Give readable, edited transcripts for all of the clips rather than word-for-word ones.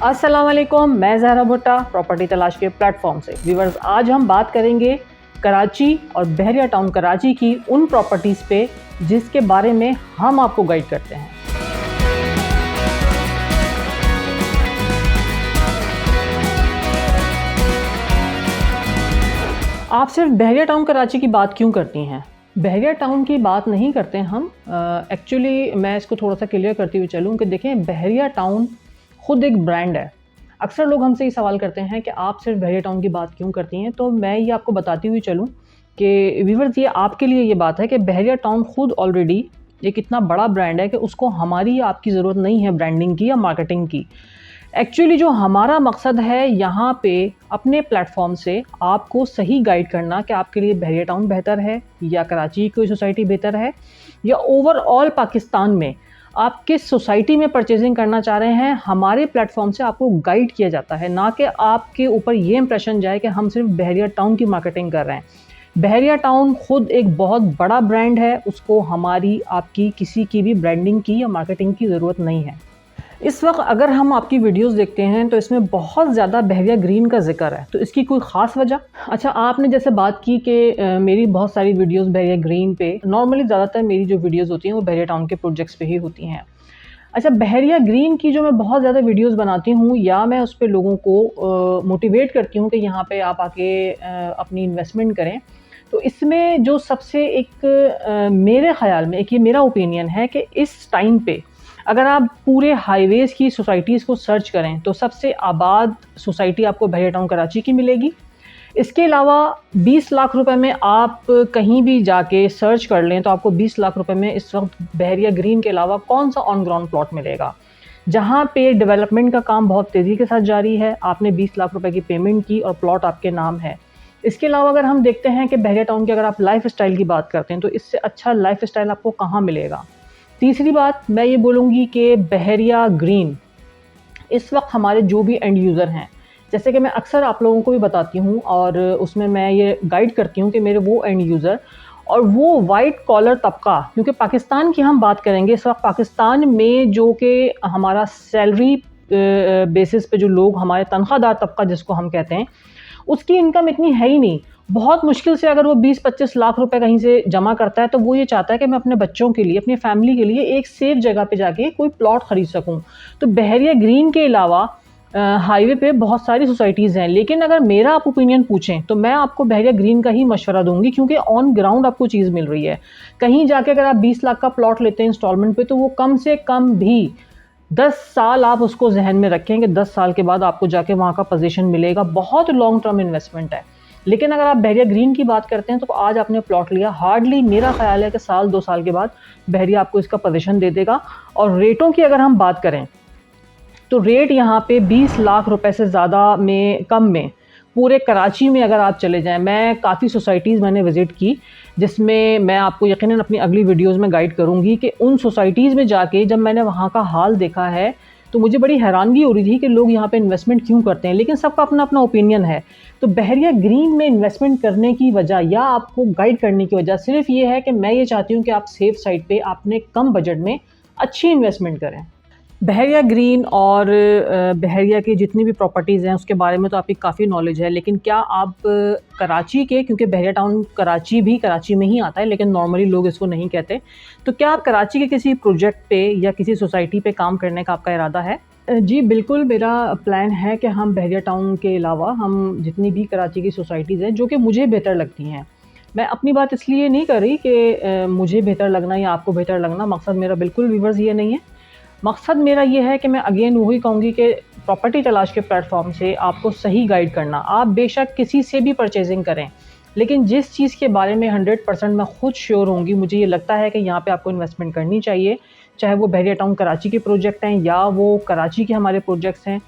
अस्सलाम वालेकुम, मैं ज़हरा भुट्टा प्रॉपर्टी तलाश के प्लेटफॉर्म से। व्यूअर्स, आज हम बात करेंगे कराची और बहरिया टाउन कराची की उन प्रॉपर्टीज़ पे जिसके बारे में हम आपको गाइड करते हैं। आप सिर्फ बहरिया टाउन कराची की बात क्यों करती हैं? बहरिया टाउन की बात नहीं करते हम। एक्चुअली मैं इसको थोड़ा सा क्लियर करती हुई चलूँ कि देखें, बहरिया टाउन खुद एक ब्रांड है। अक्सर लोग हमसे ये सवाल करते हैं कि आप सिर्फ बहरिया टाउन की बात क्यों करती हैं, तो मैं ये आपको बताती हुई चलूँ कि व्यूअर्स, ये आपके लिए ये बात है कि बहरिया टाउन खुद ऑलरेडी एक इतना बड़ा ब्रांड है कि उसको हमारी आपकी ज़रूरत नहीं है ब्रांडिंग की या मार्केटिंग की। एक्चुअली जो हमारा मकसद है यहाँ पे अपने प्लेटफॉर्म से आपको सही गाइड करना कि आपके लिए बहरिया टाउन बेहतर है या कराची की कोई सोसाइटी बेहतर है, या ओवरऑल पाकिस्तान में आप किस सोसाइटी में परचेजिंग करना चाह रहे हैं। हमारे प्लेटफॉर्म से आपको गाइड किया जाता है, ना कि आपके ऊपर ये इंप्रेशन जाए कि हम सिर्फ बहरिया टाउन की मार्केटिंग कर रहे हैं। बहरिया टाउन खुद एक बहुत बड़ा ब्रांड है, उसको हमारी आपकी किसी की भी ब्रांडिंग की या मार्केटिंग की ज़रूरत नहीं है। इस वक्त अगर हम आपकी वीडियोस देखते हैं तो इसमें बहुत ज़्यादा बहरिया ग्रीन का जिक्र है, तो इसकी कोई ख़ास वजह? अच्छा, आपने जैसे बात की कि मेरी बहुत सारी वीडियोस बहरिया ग्रीन पे, नॉर्मली ज़्यादातर मेरी जो वीडियोस होती हैं वो बहरिया टाउन के प्रोजेक्ट्स पे ही होती हैं। अच्छा, बहरिया ग्रीन की जो मैं बहुत ज़्यादा वीडियोस बनाती हूँ या मैं उस पर लोगों को मोटिवेट करती हूँ कि यहाँ पे आप आके अपनी इन्वेस्टमेंट करें, तो इसमें जो सबसे एक मेरे ख़्याल में एक ये मेरा ओपिनियन है कि इस टाइम पे अगर आप पूरे हाईवेज़ की सोसाइटीज़ को सर्च करें तो सबसे आबाद सोसाइटी आपको बहरिया टाउन कराची की मिलेगी। इसके अलावा 20 लाख रुपए में आप कहीं भी जाके सर्च कर लें तो आपको 20 लाख रुपए में इस वक्त बहरिया ग्रीन के अलावा कौन सा ऑन ग्राउंड प्लॉट मिलेगा जहां पे डेवलपमेंट का काम बहुत तेज़ी के साथ जारी है। आपने 20 लाख रुपए की पेमेंट की और प्लॉट आपके नाम है। इसके अलावा अगर हम देखते हैं कि बहरिया टाउन की अगर आप लाइफ स्टाइल की बात करते हैं तो इससे अच्छा लाइफ स्टाइल आपको कहाँ मिलेगा। तीसरी बात मैं ये बोलूँगी कि बहरिया ग्रीन इस वक्त हमारे जो भी एंड यूज़र हैं, जैसे कि मैं अक्सर आप लोगों को भी बताती हूँ और उसमें मैं ये गाइड करती हूँ कि मेरे वो एंड यूज़र और वो वाइट कॉलर तबका, क्योंकि पाकिस्तान की हम बात करेंगे इस वक्त पाकिस्तान में जो कि हमारा सैलरी बेसिस पे जो लोग हमारे तनख्वाहदार तबका जिसको हम कहते हैं, उसकी इनकम इतनी है ही नहीं। बहुत मुश्किल से अगर वो 20-25 लाख रुपए कहीं से जमा करता है तो वो ये चाहता है कि मैं अपने बच्चों के लिए, अपनी फैमिली के लिए एक सेफ जगह पे जाके कोई प्लॉट ख़रीद सकूं। तो बहरिया ग्रीन के अलावा हाईवे पे बहुत सारी सोसाइटीज़ हैं, लेकिन अगर मेरा आप ओपिनियन पूछें तो मैं आपको बहरिया ग्रीन का ही मशवरा दूंगी, क्योंकि ऑन ग्राउंड आपको चीज़ मिल रही है। कहीं जाके अगर आप 20 लाख का प्लॉट लेते हैं इंस्टॉलमेंट पे तो वो कम से कम भी 10 साल आप उसको जहन में रखें कि 10 साल के बाद आपको जाके वहाँ का पोजीशन मिलेगा। बहुत लॉन्ग टर्म इन्वेस्टमेंट है। लेकिन अगर आप बहरिया ग्रीन की बात करते हैं तो आज आपने प्लॉट लिया, हार्डली मेरा ख्याल है कि साल 2 साल के बाद बहरिया आपको इसका पोजीशन दे देगा। और रेटों की अगर हम बात करें तो रेट यहाँ पे 20 लाख रुपए से ज़्यादा में कम में पूरे कराची में अगर आप चले जाएं, मैं काफ़ी सोसाइटीज़ मैंने विज़िट की जिसमें मैं आपको यकीनन अपनी अगली वीडियोज़ में गाइड करूँगी कि उन सोसाइटीज़ में जाके जब मैंने वहाँ का हाल देखा है तो मुझे बड़ी हैरानगी हो रही थी कि लोग यहाँ पे इन्वेस्टमेंट क्यों करते हैं, लेकिन सबका अपना अपना ओपिनियन है। तो बहरिया ग्रीन में इन्वेस्टमेंट करने की वजह या आपको गाइड करने की वजह सिर्फ ये है कि मैं ये चाहती हूँ कि आप सेफ साइड पे अपने कम बजट में अच्छी इन्वेस्टमेंट करें। बहरिया ग्रीन और बहरिया की जितनी भी प्रॉपर्टीज़ हैं उसके बारे में तो आपकी काफ़ी नॉलेज है, लेकिन क्या आप कराची के, क्योंकि बहरिया टाउन कराची भी कराची में ही आता है लेकिन नॉर्मली लोग इसको नहीं कहते, तो क्या आप कराची के किसी प्रोजेक्ट पे या किसी सोसाइटी पे काम करने का आपका इरादा है? जी बिल्कुल, मेरा प्लान है कि हम बहरिया टाउन के अलावा हम जितनी भी कराची की सोसाइटीज़ हैं जो कि मुझे बेहतर लगती हैं, मैं अपनी बात इसलिए नहीं कर रही कि मुझे बेहतर लगना या आपको बेहतर लगना, मकसद मेरा बिल्कुल व्यूअर्स ये नहीं है। मकसद मेरा ये है कि मैं अगेन वही कहूँगी कि प्रॉपर्टी तलाश के प्लेटफॉर्म से आपको सही गाइड करना। आप बेशक किसी से भी परचेजिंग करें, लेकिन जिस चीज़ के बारे में 100% मैं खुद श्योर होंगी, मुझे ये लगता है कि यहाँ पे आपको इन्वेस्टमेंट करनी चाहिए, चाहे वो बहरिया टाउन कराची के प्रोजेक्ट हैं या वो कराची के हमारे प्रोजेक्ट्स हैं।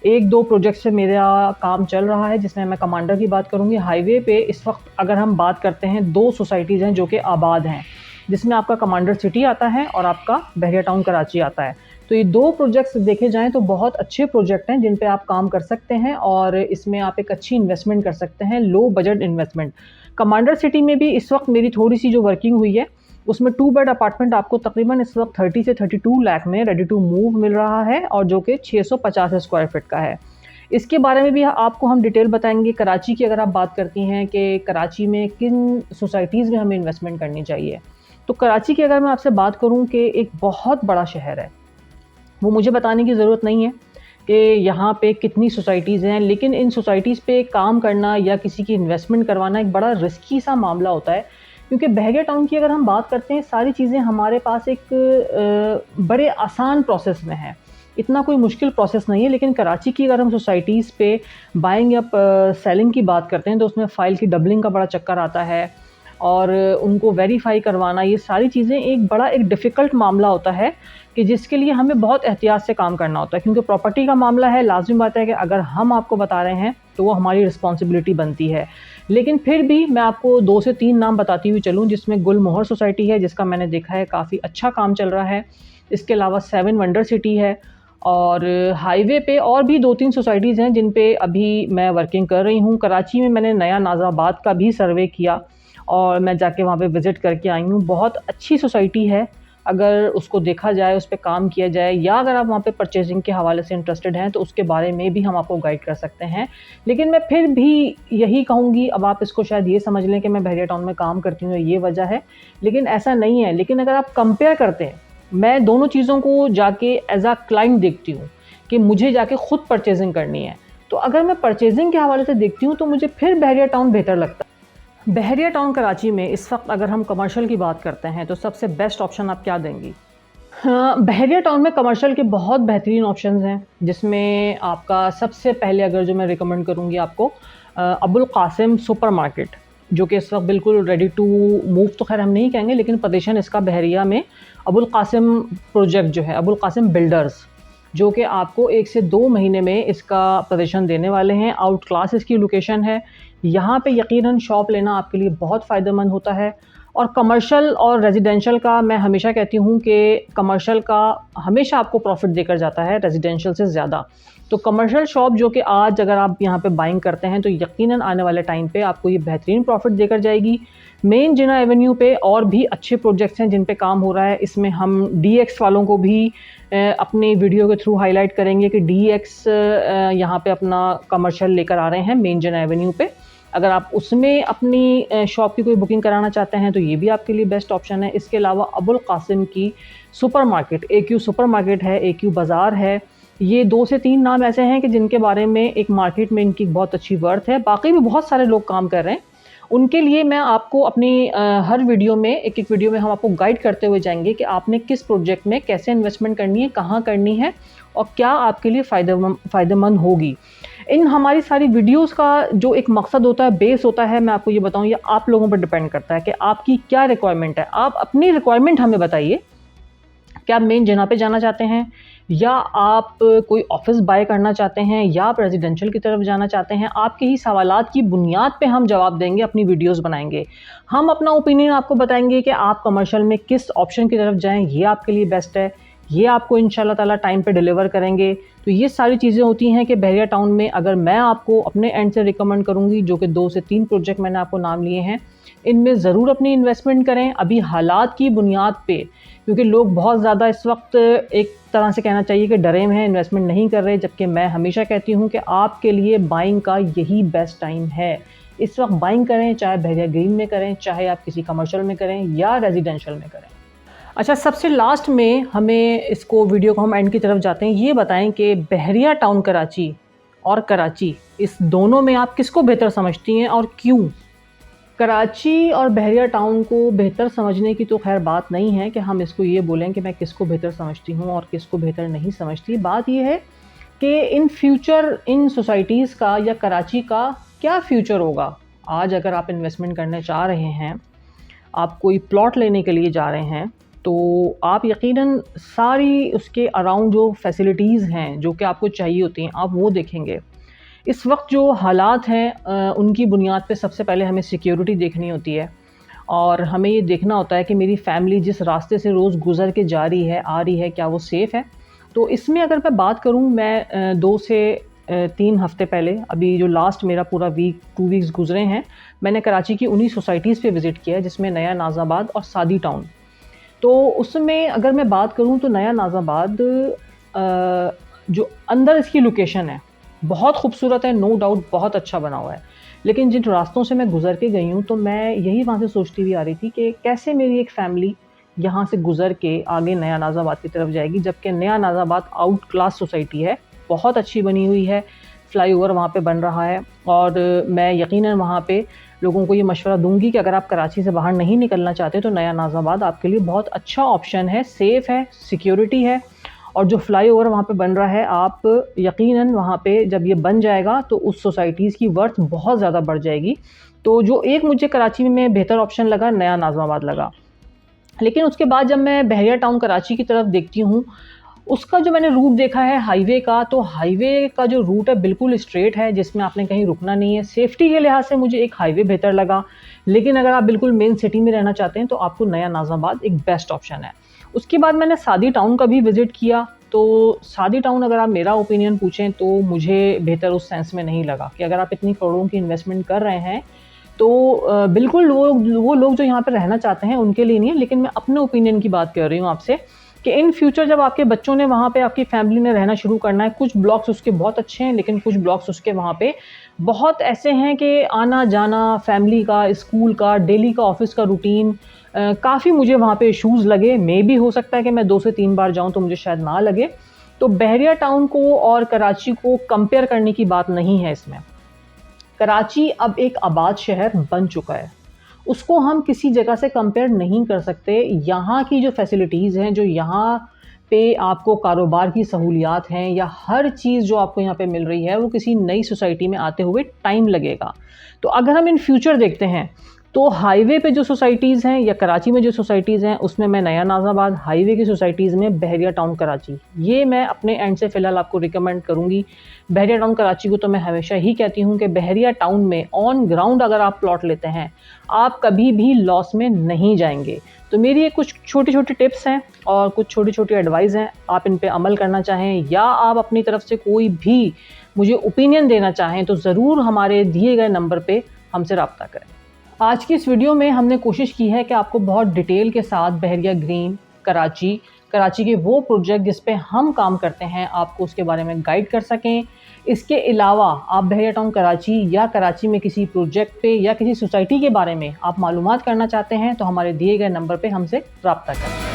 1-2 प्रोजेक्ट से मेरा काम चल रहा है जिसमें मैं कमांडर की बात करूँगी। हाईवे पे इस वक्त अगर हम बात करते हैं 2 सोसाइटीज़ हैं जो कि आबाद हैं, जिसमें आपका कमांडर सिटी आता है और आपका बहरिया टाउन कराची आता है। तो ये 2 प्रोजेक्ट्स देखे जाएँ तो बहुत अच्छे प्रोजेक्ट हैं जिन पे आप काम कर सकते हैं और इसमें आप एक अच्छी इन्वेस्टमेंट कर सकते हैं, low budget investment. Commander city में भी इस वक्त मेरी थोड़ी सी जो वर्किंग हुई है उसमें 2 बेड अपार्टमेंट आपको तकरीबन इस वक्त 30 से 32 लाख में रेडी टू मूव मिल रहा है और जो कि 650 स्क्वायर फीट का है। इसके बारे में भी आपको हम डिटेल बताएंगे। कराची की अगर आप बात करती हैं कि कराची में किन सोसाइटीज़ में हमें इन्वेस्टमेंट करनी चाहिए, तो कराची की अगर मैं आपसे बात करूं कि एक बहुत बड़ा शहर है, वो मुझे बताने की ज़रूरत नहीं है कि यहाँ पे कितनी सोसाइटीज़ हैं, लेकिन इन सोसाइटीज़ पे काम करना या किसी की इन्वेस्टमेंट करवाना एक बड़ा रिस्की सा मामला होता है। क्योंकि बहरिया टाउन की अगर हम बात करते हैं, सारी चीज़ें हमारे पास एक बड़े आसान प्रोसेस में है, इतना कोई मुश्किल प्रोसेस नहीं है। लेकिन कराची की अगर हम सोसाइटीज़ पे बाइंग या सेलिंग की बात करते हैं तो उसमें फ़ाइल की डबलिंग का बड़ा चक्कर आता है और उनको वेरीफाई करवाना, ये सारी चीज़ें एक डिफ़िकल्ट मामला होता है कि जिसके लिए हमें बहुत एहतियात से काम करना होता है। क्योंकि प्रॉपर्टी का मामला है, लाज़िम बात है कि अगर हम आपको बता रहे हैं तो वो हमारी रिस्पॉन्सिबिलिटी बनती है। लेकिन फिर भी मैं आपको 2 से 3 नाम बताती हुई चलूँ, जिसमें गुलमोहर सोसाइटी है, जिसका मैंने देखा है काफ़ी अच्छा काम चल रहा है। इसके अलावा 7 वंडर सिटी है और हाईवे पे और भी 2-3 सोसाइटीज़ हैं जिन पे अभी मैं वर्किंग कर रही हूँ। कराची में मैंने नया नाज़ाबाद का भी सर्वे किया और मैं जाके वहाँ पे विज़िट करके आई हूँ। बहुत अच्छी सोसाइटी है, अगर उसको देखा जाए, उस पे काम किया जाए, या अगर आप वहाँ पे परचेज़िंग के हवाले से इंटरेस्टेड हैं तो उसके बारे में भी हम आपको गाइड कर सकते हैं। लेकिन मैं फिर भी यही कहूँगी, अब आप इसको शायद ये समझ लें कि मैं बहरिया टाउन में काम करती हूँ, ये वजह है, लेकिन ऐसा नहीं है। लेकिन अगर आप कंपेयर करते हैं, मैं दोनों चीज़ों को जाके एज़ अ क्लाइंट देखती हूँ कि मुझे जाके खुद परचेज़िंग करनी है। तो अगर मैं परचेज़िंग के हवाले से देखती हूँ तो मुझे फिर बहरिया टाउन बेहतर लगता है। बहरिया टाउन कराची में इस वक्त अगर हम कमर्शियल की बात करते हैं तो सबसे बेस्ट ऑप्शन आप क्या देंगी? हाँ, बहरिया टाउन में कमर्शियल के बहुत बेहतरीन ऑप्शंस हैं, जिसमें आपका सबसे पहले अगर जो मैं रिकमेंड करूँगी आपको, अबुल कासिम सुपर मार्केट, जो कि इस वक्त बिल्कुल रेडी टू मूव तो खैर हम नहीं कहेंगे, लेकिन पोजीशन इसका बहरिया में अबुल कासिम प्रोजेक्ट जो है, अबुल कासिम बिल्डर्स, जो कि आपको 1 से 2 महीने में इसका पोजीशन देने वाले हैं। आउट क्लास इसकी लोकेशन है, यहाँ पे यकीनन शॉप लेना आपके लिए बहुत फ़ायदेमंद होता है। और कमर्शियल और रेजिडेंशियल का मैं हमेशा कहती हूँ कि कमर्शियल का हमेशा आपको प्रॉफिट देकर जाता है रेजिडेंशियल से ज़्यादा। तो कमर्शियल शॉप जो कि आज अगर आप यहाँ पे बाइंग करते हैं तो यकीनन आने वाले टाइम पे आपको ये बेहतरीन प्रॉफिट देकर जाएगी। मेन जिना एवेन्यू पे और भी अच्छे प्रोजेक्ट्स हैं जिन पे काम हो रहा है। इसमें हम DX वालों को भी अपने वीडियो के थ्रू हाईलाइट करेंगे कि DX यहाँ पे अपना कमर्शियल लेकर आ रहे हैं मेन जिना एवेन्यू पे। अगर आप उसमें अपनी शॉप की कोई बुकिंग कराना चाहते हैं तो ये भी आपके लिए बेस्ट ऑप्शन है। इसके अलावा अबुल कासिम की सुपरमार्केट, AQ सुपरमार्केट है, AQ बाज़ार है। ये 2 से 3 नाम ऐसे हैं कि जिनके बारे में एक मार्केट में इनकी बहुत अच्छी वर्थ है। बाकी भी बहुत सारे लोग काम कर रहे हैं, उनके लिए मैं आपको अपनी हर वीडियो में एक-एक वीडियो में हम आपको गाइड करते हुए जाएँगे कि आपने किस प्रोजेक्ट में कैसे इन्वेस्टमेंट करनी है, कहाँ करनी है और क्या आपके लिए फ़ायदेमंद होगी। इन हमारी सारी वीडियोस का जो एक मकसद होता है, बेस होता है, मैं आपको ये बताऊँ, ये आप लोगों पर डिपेंड करता है कि आपकी क्या रिक्वायरमेंट है। आप अपनी रिक्वायरमेंट हमें बताइए, क्या आप मेन जगह पे जाना चाहते हैं, या आप कोई ऑफ़िस बाय करना चाहते हैं, या आप रेज़िडेंशियल की तरफ जाना चाहते हैं। आपके ही सवालात की बुनियाद पे हम जवाब देंगे, अपनी वीडियोज़ बनाएँगे। हम अपना ओपिनियन आपको बताएँगे कि आप कमर्शियल में किस ऑप्शन की तरफ जाएँ, ये आपके लिए बेस्ट है, ये आपको इंशाल्लाह ताला टाइम पे डिलीवर करेंगे। तो ये सारी चीज़ें होती हैं कि बहरिया टाउन में अगर मैं आपको अपने एंड से रिकमेंड करूँगी, जो कि 2 से 3 प्रोजेक्ट मैंने आपको नाम लिए हैं, इनमें ज़रूर अपनी इन्वेस्टमेंट करें अभी हालात की बुनियाद पे, क्योंकि लोग बहुत ज़्यादा इस वक्त एक तरह से कहना चाहिए कि डरे हुए हैं, इन्वेस्टमेंट नहीं कर रहे, जबकि मैं हमेशा कहती हूँ कि आपके लिए बाइंग का यही बेस्ट टाइम है। इस वक्त बाइंग करें, चाहे बहरिया ग्रीन में करें, चाहे आप किसी कमर्शियल में करें या रेजिडेंशियल में करें। अच्छा, सबसे लास्ट में हमें इसको वीडियो को हम एंड की तरफ जाते हैं, ये बताएं कि बहरिया टाउन कराची और कराची, इस दोनों में आप किसको बेहतर समझती हैं और क्यों? कराची और बहरिया टाउन को बेहतर समझने की तो खैर बात नहीं है कि हम इसको ये बोलें कि मैं किसको बेहतर समझती हूँ और किसको बेहतर नहीं समझती। बात ये है कि इन फ्यूचर इन सोसाइटीज़ का या कराची का क्या फ्यूचर होगा। आज अगर आप इन्वेस्टमेंट करने चाह रहे हैं, आप कोई प्लॉट लेने के लिए जा रहे हैं, तो आप यकीनन सारी उसके अराउंड जो फैसिलिटीज़ हैं जो कि आपको चाहिए होती हैं, आप वो देखेंगे। इस वक्त जो हालात हैं उनकी बुनियाद पे सबसे पहले हमें सिक्योरिटी देखनी होती है और हमें ये देखना होता है कि मेरी फ़ैमिली जिस रास्ते से रोज़ गुज़र के जा रही है, आ रही है, क्या वो सेफ़ है। तो इसमें अगर मैं बात करूँ, मैं 2 से 3 हफ़्ते पहले, अभी जो लास्ट मेरा पूरा वीक 2 वीक्स गुज़रे हैं, मैंने कराची की उन्हीं सोसाइटीज़ पे विज़िट किया है, जिसमें नया नाज़ाबाद और सादी टाउन। तो उसमें अगर मैं बात करूँ तो नया नाज़ाबाद जो अंदर इसकी लोकेशन है, बहुत खूबसूरत है, नो डाउट बहुत अच्छा बना हुआ है। लेकिन जिन रास्तों से मैं गुज़र के गई हूँ, तो मैं यही वहाँ से सोचती हुई आ रही थी कि कैसे मेरी एक फ़ैमिली यहाँ से गुज़र के आगे नया नाज़ाबाद की तरफ जाएगी, जबकि नया नाज़ाबाद आउट क्लास सोसाइटी है, बहुत अच्छी बनी हुई है, फ्लाईओवर वहाँ पे बन रहा है और मैं यकीनन वहाँ पे लोगों को ये मशवरा दूँगी कि अगर आप कराची से बाहर नहीं निकलना चाहते, तो नया नाज़ाबाद आपके लिए बहुत अच्छा ऑप्शन है, सेफ़ है, सिक्योरिटी है और जो फ्लाईओवर वहाँ पे बन रहा है, आप यकीनन वहाँ पे जब ये बन जाएगा, तो उस सोसाइटीज़ की वर्थ बहुत ज़्यादा बढ़ जाएगी। तो जो एक मुझे कराची में बेहतर ऑप्शन लगा, नया नाज़ाबाद लगा। लेकिन उसके बाद जब मैं बहरिया टाउन कराची की तरफ देखती हूँ, उसका जो मैंने रूट देखा है हाईवे का, तो हाईवे का जो रूट है बिल्कुल स्ट्रेट है, जिसमें आपने कहीं रुकना नहीं है। सेफ्टी के लिहाज से मुझे एक हाईवे बेहतर लगा, लेकिन अगर आप बिल्कुल मेन सिटी में रहना चाहते हैं, तो आपको नया नाज़ाबाद एक बेस्ट ऑप्शन है। उसके बाद मैंने सादी टाउन का भी विज़िट किया, तो सादी टाउन अगर आप मेरा ओपिनियन पूछें, तो मुझे बेहतर उस सेंस में नहीं लगा कि अगर आप इतनी करोड़ों की इन्वेस्टमेंट कर रहे हैं, तो बिल्कुल वो लोग जो यहाँ पे रहना चाहते हैं, उनके लिए नहीं है। लेकिन मैं अपने ओपिनियन की बात कर रही हूँ आपसे कि इन फ्यूचर जब आपके बच्चों ने वहाँ पे, आपकी फैमिली ने रहना शुरू करना है, कुछ ब्लॉक्स उसके बहुत अच्छे हैं, लेकिन कुछ ब्लॉक्स उसके वहाँ पे बहुत ऐसे हैं कि आना-जाना फैमिली का, स्कूल का, डेली का, ऑफ़िस का रूटीन काफ़ी मुझे वहाँ पे इश्यूज़ लगे। मेबी हो सकता है कि मैं 2 से 3 बार जाऊँ तो मुझे शायद ना लगे। तो बहरिया टाउन को और कराची को कंपेयर करने की बात नहीं है इसमें। कराची अब एक आबाद शहर बन चुका है, उसको हम किसी जगह से कंपेयर नहीं कर सकते। यहाँ की जो फैसिलिटीज़ हैं, जो यहाँ पे आपको कारोबार की सहूलियात हैं या हर चीज़ जो आपको यहाँ पे मिल रही है, वो किसी नई सोसाइटी में आते हुए टाइम लगेगा। तो अगर हम इन फ्यूचर देखते हैं, तो हाईवे पे जो सोसाइटीज़ हैं या कराची में जो सोसाइटीज़ हैं, उसमें मैं नया नाज़ाबाद, हाईवे की सोसाइटीज़ में बहरिया टाउन कराची, ये मैं अपने एंड से फ़िलहाल आपको रिकमेंड करूँगी। बहरिया टाउन कराची को तो मैं हमेशा ही कहती हूँ कि बहरिया टाउन में ऑन ग्राउंड अगर आप प्लॉट लेते हैं, आप कभी भी लॉस में नहीं जाएँगे। तो मेरी ये कुछ छोटी-छोटी टिप्स हैं और कुछ छोटी-छोटी एडवाइस हैं, आप इन पे अमल करना चाहें या आप अपनी तरफ से कोई भी मुझे ओपिनियन देना चाहें, तो ज़रूर हमारे दिए गए नंबर पे हमसे राब्ता करें। आज की इस वीडियो में हमने कोशिश की है कि आपको बहुत डिटेल के साथ बहरिया ग्रीन, कराची के वो प्रोजेक्ट जिस पे हम काम करते हैं, आपको उसके बारे में गाइड कर सकें। इसके अलावा आप बहरिया टाउन कराची या कराची में किसी प्रोजेक्ट पे या किसी सोसाइटी के बारे में आप मालूमात करना चाहते हैं, तो हमारे दिए गए नंबर पे हमसे राब्ता करें।